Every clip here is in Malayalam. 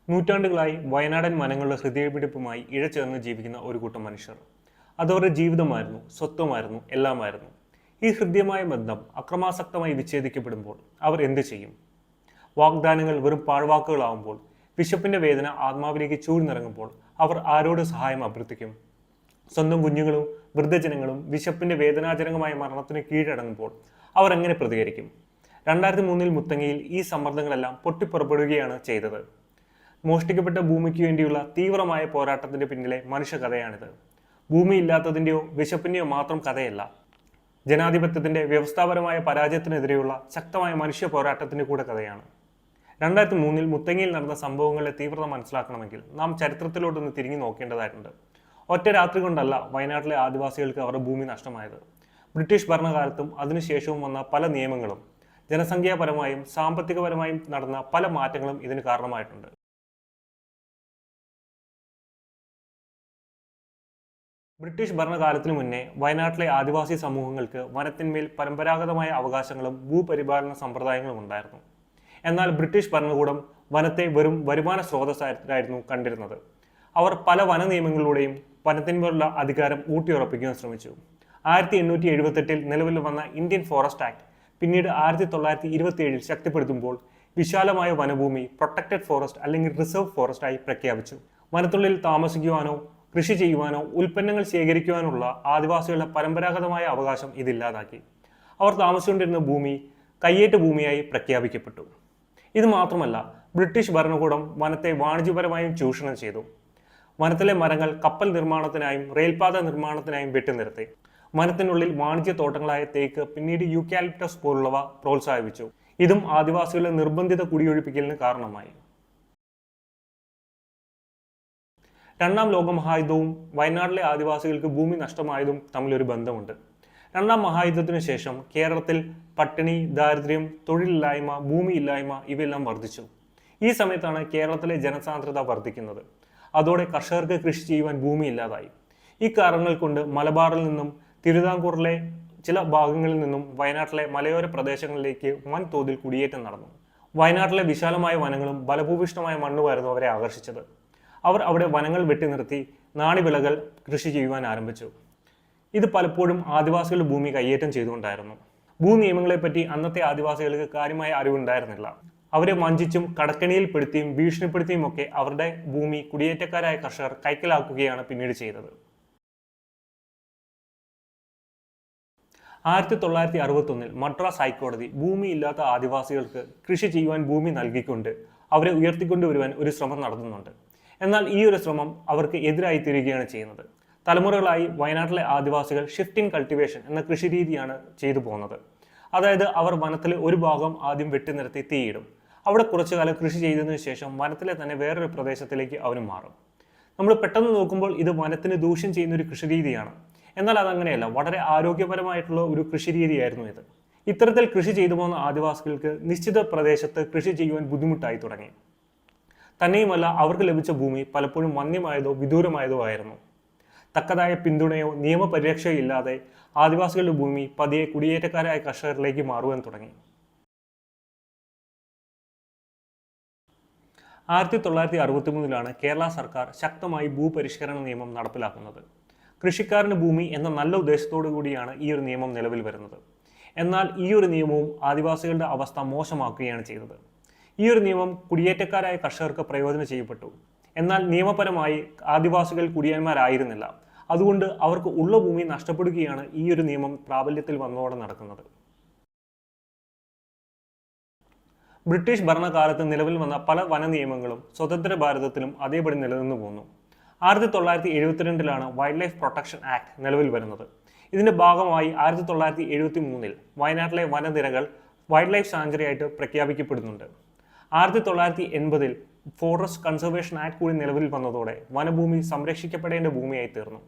നൂറ്റാണ്ടുകളായി വയനാടൻ വനങ്ങളുടെ ഹൃദയപിടിപ്പുമായി ഇഴചേർന്ന് ജീവിക്കുന്ന ഒരു കൂട്ടം മനുഷ്യർ. അതവരുടെ ജീവിതമായിരുന്നു, സ്വത്വമായിരുന്നു, എല്ലാമായിരുന്നു. ഈ ഹൃദ്യമായ ബന്ധം അക്രമാസക്തമായി വിച്ഛേദിക്കപ്പെടുമ്പോൾ അവർ എന്തു ചെയ്യും? വാഗ്ദാനങ്ങൾ വെറും പാഴ്വാക്കുകളാവുമ്പോൾ, വിശപ്പിന്റെ വേദന ആത്മാവിലേക്ക് ചൂഴ്ന്നിറങ്ങുമ്പോൾ അവർ ആരോട് സഹായം അഭ്യർത്ഥിക്കും? സ്വന്തം കുഞ്ഞുങ്ങളും വൃദ്ധജനങ്ങളും വിശപ്പിന്റെ വേദനാജനകമായ മരണത്തിന് കീഴടങ്ങുമ്പോൾ അവർ എങ്ങനെ പ്രതികരിക്കും? 2003 മുത്തങ്ങയിൽ ഈ സമ്മർദ്ദങ്ങളെല്ലാം പൊട്ടിപ്പുറപ്പെടുകയാണ് ചെയ്തത്. മോഷ്ടിക്കപ്പെട്ട ഭൂമിക്ക് വേണ്ടിയുള്ള തീവ്രമായ പോരാട്ടത്തിന്റെ പിന്നിലെ മനുഷ്യകഥയാണിത്. ഭൂമി ഇല്ലാത്തതിൻ്റെയോ വിശപ്പിൻ്റെയോ മാത്രം കഥയല്ല, ജനാധിപത്യത്തിന്റെ വ്യവസ്ഥാപരമായ പരാജയത്തിനെതിരെയുള്ള ശക്തമായ മനുഷ്യ പോരാട്ടത്തിന്റെ കൂടെ കഥയാണ്. 2003 മുത്തങ്ങയിൽ നടന്ന സംഭവങ്ങളുടെ തീവ്രത മനസ്സിലാക്കണമെങ്കിൽ നാം ചരിത്രത്തിലോട്ടൊന്ന് തിരിഞ്ഞു നോക്കേണ്ടതായിട്ടുണ്ട്. ഒറ്റ രാത്രി കൊണ്ടല്ല വയനാട്ടിലെ ആദിവാസികൾക്ക് അവരുടെ ഭൂമി നഷ്ടമായത്. ബ്രിട്ടീഷ് ഭരണകാലത്തും അതിനുശേഷവും വന്ന പല നിയമങ്ങളും ജനസംഖ്യാപരമായും സാമ്പത്തികപരമായും നടന്ന പല മാറ്റങ്ങളും ഇതിന് കാരണമായിട്ടുണ്ട്. ബ്രിട്ടീഷ് ഭരണകാലത്തിനു മുന്നേ വയനാട്ടിലെ ആദിവാസി സമൂഹങ്ങൾക്ക് വനത്തിന്മേൽ പരമ്പരാഗതമായ അവകാശങ്ങളും ഭൂപരിപാലന സമ്പ്രദായങ്ങളും ഉണ്ടായിരുന്നു. എന്നാൽ ബ്രിട്ടീഷ് ഭരണകൂടം വനത്തെ വെറും വരുമാന സ്രോതസ്സായിരുന്നു കണ്ടിരുന്നത്. അവർ പല വന നിയമങ്ങളിലൂടെയും വനത്തിന്മേലുള്ള അധികാരം ഊട്ടിയുറപ്പിക്കാൻ ശ്രമിച്ചു. 1878 നിലവിൽ വന്ന ഇന്ത്യൻ ഫോറസ്റ്റ് ആക്ട് പിന്നീട് 1927 ശക്തിപ്പെടുത്തുമ്പോൾ വിശാലമായ വനഭൂമി പ്രൊട്ടക്റ്റഡ് ഫോറസ്റ്റ് അല്ലെങ്കിൽ റിസർവ് ഫോറസ്റ്റ് ആയി പ്രഖ്യാപിച്ചു. വനത്തുള്ളിൽ താമസിക്കുവാനോ കൃഷി ചെയ്യുവാനോ ഉൽപ്പന്നങ്ങൾ ശേഖരിക്കുവാനുള്ള ആദിവാസികളുടെ പരമ്പരാഗതമായ അവകാശം ഇതില്ലാതാക്കി. അവർ താമസിച്ചുകൊണ്ടിരുന്ന ഭൂമി കയ്യേറ്റ ഭൂമിയായി പ്രഖ്യാപിക്കപ്പെട്ടു. ഇത് മാത്രമല്ല, ബ്രിട്ടീഷ് ഭരണകൂടം വനത്തെ വാണിജ്യപരമായും ചൂഷണം ചെയ്തു. വനത്തിലെ മരങ്ങൾ കപ്പൽ നിർമ്മാണത്തിനായും റെയിൽപാത നിർമ്മാണത്തിനായും വെട്ടിനിർത്തി. വനത്തിനുള്ളിൽ വാണിജ്യ തോട്ടങ്ങളായ തേക്ക് പിന്നീട് യൂക്കാലിപ്റ്റസ് പോലുള്ളവ പ്രോത്സാഹിപ്പിച്ചു. ഇതും ആദിവാസികളുടെ നിർബന്ധിത കുടിയൊഴിപ്പിക്കലിന് കാരണമായി. രണ്ടാം ലോകമഹായുദ്ധവും വയനാട്ടിലെ ആദിവാസികൾക്ക് ഭൂമി നഷ്ടമായതും തമ്മിലൊരു ബന്ധമുണ്ട്. രണ്ടാം മഹായുദ്ധത്തിനു ശേഷം കേരളത്തിൽ പട്ടിണി, ദാരിദ്ര്യം, തൊഴിലില്ലായ്മ, ഭൂമിയില്ലായ്മ ഇവയെല്ലാം വർദ്ധിച്ചു. ഈ സമയത്താണ് കേരളത്തിലെ ജനസാന്ദ്രത വർദ്ധിക്കുന്നത്. അതോടെ കർഷകർക്ക് കൃഷി ചെയ്യുവാൻ ഭൂമിയില്ലാതായി. ഈ കാരണങ്ങൾ കൊണ്ട് മലബാറിൽ നിന്നും തിരുവിതാംകൂറിലെ ചില ഭാഗങ്ങളിൽ നിന്നും വയനാട്ടിലെ മലയോര പ്രദേശങ്ങളിലേക്ക് വൻതോതിൽ കുടിയേറ്റം നടന്നു. വയനാട്ടിലെ വിശാലമായ വനങ്ങളും ബലഭൂവിഷ്ടമായ മണ്ണുമായിരുന്നു അവരെ ആകർഷിച്ചത്. അവർ അവിടെ വനങ്ങൾ വെട്ടിനിർത്തി നാണ്യവിളകൾ കൃഷി ചെയ്യുവാൻ ആരംഭിച്ചു. ഇത് പലപ്പോഴും ആദിവാസികളുടെ ഭൂമി കയ്യേറ്റം ചെയ്തുകൊണ്ടായിരുന്നു. ഭൂനിയമങ്ങളെപ്പറ്റി അന്നത്തെ ആദിവാസികൾക്ക് കാര്യമായ അറിവുണ്ടായിരുന്നില്ല. അവരെ വഞ്ചിച്ചും കടക്കണിയിൽപ്പെടുത്തിയും ഭീഷണിപ്പെടുത്തിയും ഒക്കെ അവരുടെ ഭൂമി കുടിയേറ്റക്കാരായ കർഷകർ കൈക്കലാക്കുകയാണ് പിന്നീട് ചെയ്തത്. 1961 മദ്രാസ് ഹൈക്കോടതി ഭൂമിയില്ലാത്ത ആദിവാസികൾക്ക് കൃഷി ചെയ്യുവാൻ ഭൂമി നൽകിക്കൊണ്ട് അവരെ ഉയർത്തിക്കൊണ്ടുവരുവാൻ ഒരു ശ്രമം നടത്തുന്നുണ്ട്. എന്നാൽ ഈ ഒരു ശ്രമം അവർക്ക് എതിരായി തീരുകയാണ് ചെയ്യുന്നത്. തലമുറകളായി വയനാട്ടിലെ ആദിവാസികൾ ഷിഫ്റ്റിംഗ് കൾട്ടിവേഷൻ എന്ന കൃഷിരീതിയാണ് ചെയ്തു പോകുന്നത്. അതായത് അവർ വനത്തിലെ ഒരു ഭാഗം ആദ്യം വെട്ടിനിർത്തി തീയിടും. അവിടെ കുറച്ചു കാലം കൃഷി ചെയ്തതിനു ശേഷം വനത്തിലെ തന്നെ വേറൊരു പ്രദേശത്തിലേക്ക് അവരും മാറും. നമ്മൾ പെട്ടെന്ന് നോക്കുമ്പോൾ ഇത് വനത്തിന് ദൂഷ്യം ചെയ്യുന്ന ഒരു കൃഷിരീതിയാണ്. എന്നാൽ അതങ്ങനെയല്ല, വളരെ ആരോഗ്യപരമായിട്ടുള്ള ഒരു കൃഷിരീതിയായിരുന്നു ഇത്. ഇത്തരത്തിൽ കൃഷി ചെയ്തു പോകുന്ന ആദിവാസികൾക്ക് നിശ്ചിത പ്രദേശത്ത് കൃഷി ചെയ്യുവാൻ ബുദ്ധിമുട്ടായി തുടങ്ങി. തന്നെയുമല്ല, അവർക്ക് ലഭിച്ച ഭൂമി പലപ്പോഴും വന്യമായതോ വിദൂരമായതോ ആയിരുന്നു. തക്കതായ പിന്തുണയോ നിയമപരിരക്ഷയോ ഇല്ലാതെ ആദിവാസികളുടെ ഭൂമി പതിയെ കുടിയേറ്റക്കാരായ കർഷകരിലേക്ക് മാറുവാൻ തുടങ്ങി. 1963 കേരള സർക്കാർ ശക്തമായി ഭൂപരിഷ്കരണ നിയമം നടപ്പിലാക്കുന്നത്. കൃഷിക്കാരന് ഭൂമി എന്ന നല്ല ഉദ്ദേശത്തോടു കൂടിയാണ് ഈ ഒരു നിയമം നിലവിൽ വരുന്നത്. എന്നാൽ ഈ ഒരു നിയമവും ആദിവാസികളുടെ അവസ്ഥ മോശമാക്കുകയാണ് ചെയ്തത്. ഈ ഒരു നിയമം കുടിയേറ്റക്കാരായ കർഷകർക്ക് പ്രയോജനം ചെയ്യപ്പെട്ടു. എന്നാൽ നിയമപരമായി ആദിവാസികൾ കുടിയന്മാരായിരുന്നില്ല. അതുകൊണ്ട് അവർക്ക് ഉള്ള ഭൂമി നഷ്ടപ്പെടുകയാണ് ഈ ഒരു നിയമം പ്രാബല്യത്തിൽ വന്നതോടെ നടക്കുന്നത്. ബ്രിട്ടീഷ് ഭരണകാലത്ത് നിലവിൽ വന്ന പല വന നിയമങ്ങളും സ്വതന്ത്ര ഭാരതത്തിലും അതേപടി നിലനിന്നു പോന്നു. 1972 വൈൽഡ് ലൈഫ് പ്രൊട്ടക്ഷൻ ആക്ട് നിലവിൽ വരുന്നത്. ഇതിന്റെ ഭാഗമായി 1973 വയനാട്ടിലെ വനനിരകൾ വൈൽഡ് ലൈഫ് സാങ്ച്വറി ആയിട്ട് പ്രഖ്യാപിക്കപ്പെടുന്നുണ്ട്. 1980 ഫോറസ്റ്റ് കൺസർവേഷൻ ആക്ട് കൂടി നിലവിൽ വന്നതോടെ വനഭൂമി സംരക്ഷിക്കപ്പെടേണ്ട ഭൂമിയായി തീർന്നു.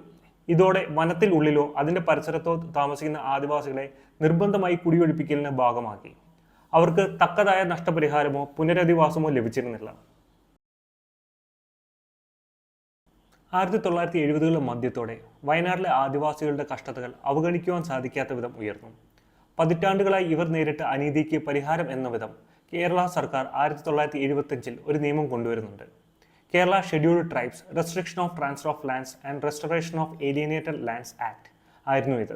ഇതോടെ വനത്തിൽ ഉള്ളിലോ അതിന്റെ പരിസരത്തോ താമസിക്കുന്ന ആദിവാസികളെ നിർബന്ധമായി കുടിയൊഴിപ്പിക്കലിന് ഭാഗമാക്കി. അവർക്ക് തക്കതായ നഷ്ടപരിഹാരമോ പുനരധിവാസമോ ലഭിച്ചിരുന്നില്ല. 1970 മധ്യത്തോടെ വയനാട്ടിലെ ആദിവാസികളുടെ കഷ്ടതകൾ അവഗണിക്കുവാൻ സാധിക്കാത്ത വിധം ഉയർന്നു. പതിറ്റാണ്ടുകളായി ഇവർ നേരിട്ട അനീതിക്ക് പരിഹാരം എന്ന വിധം കേരള സർക്കാർ 1975 ഒരു നിയമം കൊണ്ടുവരുന്നുണ്ട്. Kerala scheduled tribes restriction of transfer of lands and restoration of alienated lands act ആയിരുന്നു ഇത്.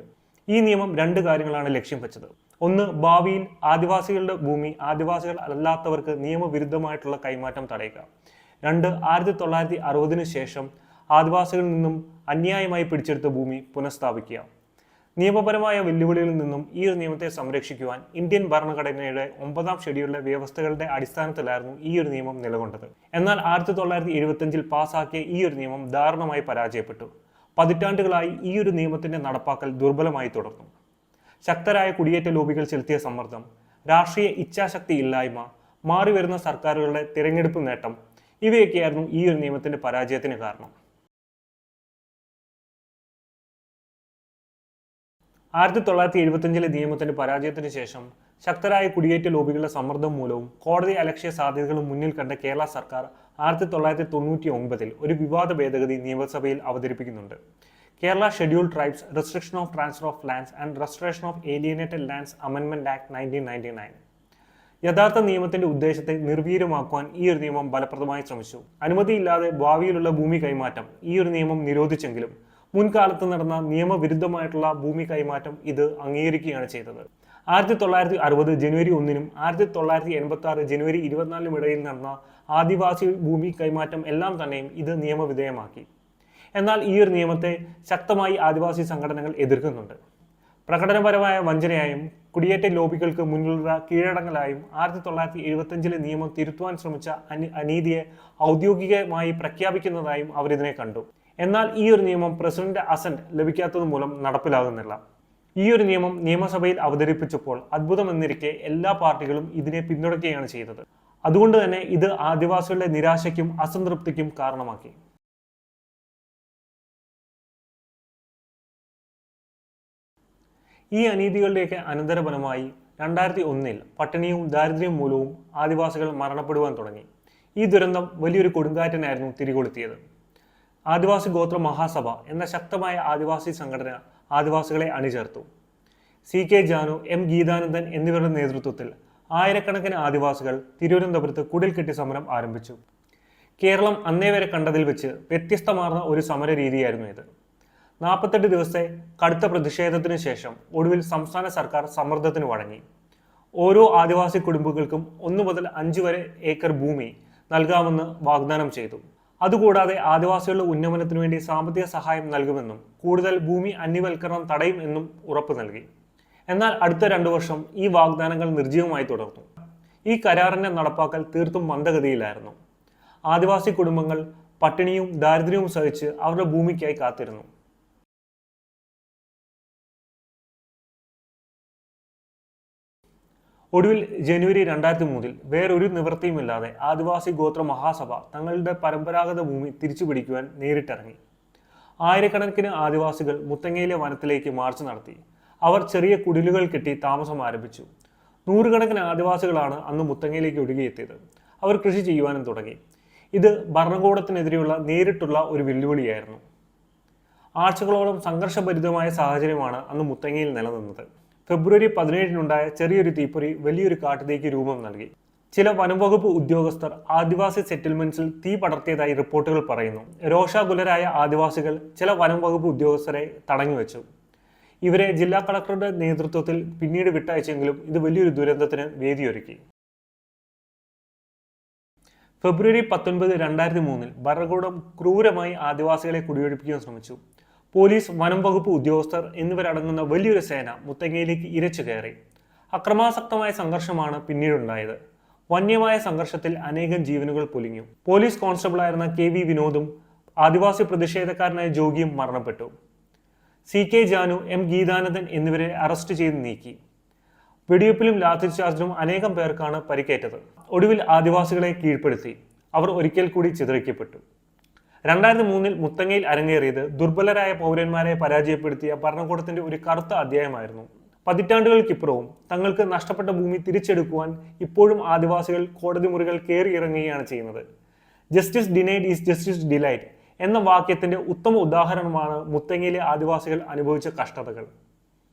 ഈ നിയമം രണ്ട് കാര്യങ്ങളാണ് ലക്ഷ്യം വെച്ചത്. ഒന്ന്, ഭാവിയിൽ ആദിവാസികളുടെ ഭൂമി ആദിവാസികൾ അല്ലാത്തവർക്ക് നിയമവിരുദ്ധമായിട്ടുള്ള കൈമാറ്റം തടയുക. രണ്ട്, 1960 ശേഷം ആദിവാസികളിൽ നിന്നും അന്യായമായി പിടിച്ചെടുത്ത ഭൂമി പുനഃസ്ഥാപിക്കുക. നിയമപരമായ വെല്ലുവിളികളിൽ നിന്നും ഈ ഒരു നിയമത്തെ സംരക്ഷിക്കുവാൻ ഇന്ത്യൻ ഭരണഘടനയുടെ 9ാം ഷെഡ്യൂളിലെ വ്യവസ്ഥകളുടെ അടിസ്ഥാനത്തിലായിരുന്നു ഈ ഒരു നിയമം നിലകൊണ്ടത്. എന്നാൽ 1975 പാസാക്കിയ ഈ ഒരു നിയമം ദാരുണമായി പരാജയപ്പെട്ടു. പതിറ്റാണ്ടുകളായി ഈ ഒരു നിയമത്തിന്റെ നടപ്പാക്കൽ ദുർബലമായി തുടർന്നു. ശക്തരായ കുടിയേറ്റ ലോബികൾ ചെലുത്തിയ സമ്മർദ്ദം, രാഷ്ട്രീയ ഇച്ഛാശക്തി ഇല്ലായ്മ, മാറിവരുന്ന സർക്കാരുകളുടെ തിരഞ്ഞെടുപ്പ് നേട്ടം ഇവയൊക്കെയായിരുന്നു ഈ ഒരു നിയമത്തിന്റെ പരാജയത്തിന് കാരണം. 1975 നിയമത്തിന്റെ പരാജയത്തിന് ശേഷം ശക്തരായ കുടിയേറ്റ ലോബികളുടെ സമ്മർദ്ദം മൂലവും കോടതി അലക്ഷ്യ സാധ്യതകളും മുന്നിൽ കണ്ട കേരള സർക്കാർ 1999 ഒരു വിവാദ ഭേദഗതി നിയമസഭയിൽ അവതരിപ്പിക്കുന്നുണ്ട്. Kerala scheduled tribes restriction of transfer of lands and restoration of alienated lands അമെൻമെന്റ് ആക്ട് 1999. യഥാർത്ഥ നിയമത്തിന്റെ ഉദ്ദേശത്തെ നിർവീര്യമാക്കുവാൻ ഈ ഒരു നിയമം ഫലപ്രദമായി ശ്രമിച്ചു. അനുമതിയില്ലാതെ ഭാവിയിലുള്ള ഭൂമി കൈമാറ്റം ഈ ഒരു നിയമം നിരോധിച്ചെങ്കിലും മുൻകാലത്ത് നടന്ന നിയമവിരുദ്ധമായിട്ടുള്ള ഭൂമി കൈമാറ്റം ഇത് അംഗീകരിക്കുകയാണ് ചെയ്തത്. 1960 ജനുവരി 1 1986 ജനുവരി 24 ഇടയിൽ നടന്ന ആദിവാസി ഭൂമി കൈമാറ്റം എല്ലാം തന്നെയും ഇത് നിയമവിധേയമാക്കി. എന്നാൽ ഈ ഒരു നിയമത്തെ ശക്തമായി ആദിവാസി സംഘടനകൾ എതിർക്കുന്നുണ്ട്. പ്രകടനപരമായ വഞ്ചനയായും കുടിയേറ്റ ലോബികൾക്ക് മുന്നിലുള്ള കീഴടങ്ങലായും 1975 നിയമം തിരുത്തുവാൻ ശ്രമിച്ച അനീതിയെ ഔദ്യോഗികമായി പ്രഖ്യാപിക്കുന്നതായും അവരിതിനെ കണ്ടു. എന്നാൽ ഈ ഒരു നിയമം പ്രസിഡന്റ് അസന്റ് ലഭിക്കാത്തത് മൂലം നടപ്പിലാകുന്നില്ല. ഈ ഒരു നിയമം നിയമസഭയിൽ അവതരിപ്പിച്ചപ്പോൾ അത്ഭുതമെന്നിരിക്കെ എല്ലാ പാർട്ടികളും ഇതിനെ പിന്തുണയ്ക്കുകയാണ് ചെയ്തത്. അതുകൊണ്ട് തന്നെ ഇത് ആദിവാസികളുടെ നിരാശയ്ക്കും അസംതൃപ്തിക്കും കാരണമാക്കി. ഈ അനീതികളുടെയൊക്കെ അനന്തരഫലമായി 2001 പട്ടിണിയും ദാരിദ്ര്യം മൂലവും ആദിവാസികൾ മരണപ്പെടുവാൻ തുടങ്ങി. ഈ ദുരന്തം വലിയൊരു കൊടുങ്കാറ്റിനായിരുന്നു തിരികൊളുത്തിയത്. ആദിവാസി ഗോത്ര മഹാസഭ എന്ന ശക്തമായ ആദിവാസി സംഘടന ആദിവാസികളെ അണിചേർത്തു. CK ജാനു, M ഗീതാനന്ദൻ എന്നിവരുടെ നേതൃത്വത്തിൽ ആയിരക്കണക്കിന് ആദിവാസികൾ തിരുവനന്തപുരത്ത് കുടിൽ കെട്ടി സമരം ആരംഭിച്ചു. കേരളം അന്നേ വരെ കണ്ടതിൽ വെച്ച് വ്യത്യസ്തമാർന്ന ഒരു സമര രീതിയായിരുന്നു ഇത്. 48 ദിവസത്തെ കടുത്ത പ്രതിഷേധത്തിന് ശേഷം ഒടുവിൽ സംസ്ഥാന സർക്കാർ സമ്മർദ്ദത്തിന് വഴങ്ങി. ഓരോ ആദിവാസി കുടുംബങ്ങൾക്കും 1 മുതൽ 5 വരെ ഏക്കർ ഭൂമി നൽകാമെന്ന് വാഗ്ദാനം ചെയ്തു. അതുകൂടാതെ ആദിവാസികളുടെ ഉന്നമനത്തിനു വേണ്ടി സാമ്പത്തിക സഹായം നൽകുമെന്നും കൂടുതൽ ഭൂമി അന്യവൽക്കരണം തടയും എന്നും ഉറപ്പ് നൽകി. എന്നാൽ അടുത്ത 2 വർഷം ഈ വാഗ്ദാനങ്ങൾ നിർജ്ജീവമായി തുടർന്നു. ഈ കരാറിന്റെ നടപ്പാക്കൽ തീർത്തും മന്ദഗതിയിലായിരുന്നു. ആദിവാസി കുടുംബങ്ങൾ പട്ടിണിയും ദാരിദ്ര്യവും സഹിച്ച് അവരുടെ ഭൂമിക്കായി കാത്തിരുന്നു. ഒടുവിൽ ജനുവരി 2003 വേറൊരു നിവൃത്തിയുമില്ലാതെ ആദിവാസി ഗോത്ര മഹാസഭ തങ്ങളുടെ പരമ്പരാഗത ഭൂമി തിരിച്ചുപിടിക്കുവാൻ നേരിട്ടിറങ്ങി. ആയിരക്കണക്കിന് ആദിവാസികൾ മുത്തങ്ങയിലെ വനത്തിലേക്ക് മാർച്ച് നടത്തി. അവർ ചെറിയ കുടിലുകൾ കെട്ടി താമസം ആരംഭിച്ചു. 100 കണക്കിന് ആദിവാസികളാണ് അന്ന് മുത്തങ്ങയിലേക്ക് ഒഴുകിയെത്തിയത്. അവർ കൃഷി ചെയ്യുവാനും തുടങ്ങി. ഇത് ഭരണകൂടത്തിനെതിരെയുള്ള നേരിട്ടുള്ള ഒരു വെല്ലുവിളിയായിരുന്നു. ആഴ്ചകളോളം സംഘർഷഭരിതമായ സാഹചര്യമാണ് അന്ന് മുത്തങ്ങയിൽ നിലനിന്നത്. ഫെബ്രുവരി 17 ചെറിയൊരു തീപ്പൊരി വലിയൊരു കാട്ടുതീക്ക് രൂപം നൽകി. ചില വനംവകുപ്പ് ഉദ്യോഗസ്ഥർ ആദിവാസി സെറ്റിൽമെന്റ്സിൽ തീ പടർത്തിയതായി റിപ്പോർട്ടുകൾ പറയുന്നു. രോഷാകുലരായ ആദിവാസികൾ ചില വനംവകുപ്പ് ഉദ്യോഗസ്ഥരെ തടഞ്ഞുവെച്ചു. ഇവരെ ജില്ലാ കളക്ടറുടെ നേതൃത്വത്തിൽ പിന്നീട് വിട്ടയച്ചെങ്കിലും ഇത് വലിയൊരു ദുരന്തത്തിന് വേദിയൊരുക്കി. ഫെബ്രുവരി 19, 2003 ഭരണകൂടം ക്രൂരമായി ആദിവാസികളെ കുടിയൊഴിപ്പിക്കാൻ ശ്രമിച്ചു. പോലീസ്, വനം വകുപ്പ് ഉദ്യോഗസ്ഥർ എന്നിവരടങ്ങുന്ന വലിയൊരു സേന മുത്തങ്ങയിലേക്ക് ഇരച്ചു കയറി. അക്രമാസക്തമായ സംഘർഷമാണ് പിന്നീടുണ്ടായത്. വന്യമായ സംഘർഷത്തിൽ അനേകം ജീവനുകൾ പൊലിഞ്ഞു. പോലീസ് കോൺസ്റ്റബിളായിരുന്ന KV വിനോദും ആദിവാസി പ്രതിഷേധക്കാരനായ ജോഗിയും മരണപ്പെട്ടു. CK ജാനു, M ഗീതാനന്ദൻ എന്നിവരെ അറസ്റ്റ് ചെയ്ത് നീക്കി. വെടിവെപ്പിലും ലാത്തിചാർജിലും അനേകം പേർക്കാണ് പരിക്കേറ്റത്. ഒടുവിൽ ആദിവാസികളെ കീഴ്പ്പെടുത്തി. അവർ ഒരിക്കൽ കൂടി ചിതറിക്കപ്പെട്ടു. 2003 മുത്തങ്ങയിൽ അരങ്ങേറിയത് ദുർബലരായ പൗരന്മാരെ പരാജയപ്പെടുത്തിയ ഭരണകൂടത്തിന്റെ ഒരു കറുത്ത അധ്യായമായിരുന്നു. പതിറ്റാണ്ടുകൾക്കിപ്പുറവും തങ്ങൾക്ക് നഷ്ടപ്പെട്ട ഭൂമി തിരിച്ചെടുക്കുവാൻ ഇപ്പോഴും ആദിവാസികൾ കോടതി മുറികൾ കയറിയിറങ്ങുകയാണ് ചെയ്യുന്നത്. Justice denied is justice delayed എന്ന വാക്യത്തിന്റെ ഉത്തമ ഉദാഹരണമാണ് മുത്തങ്ങയിലെ ആദിവാസികൾ അനുഭവിച്ച കഷ്ടതകൾ.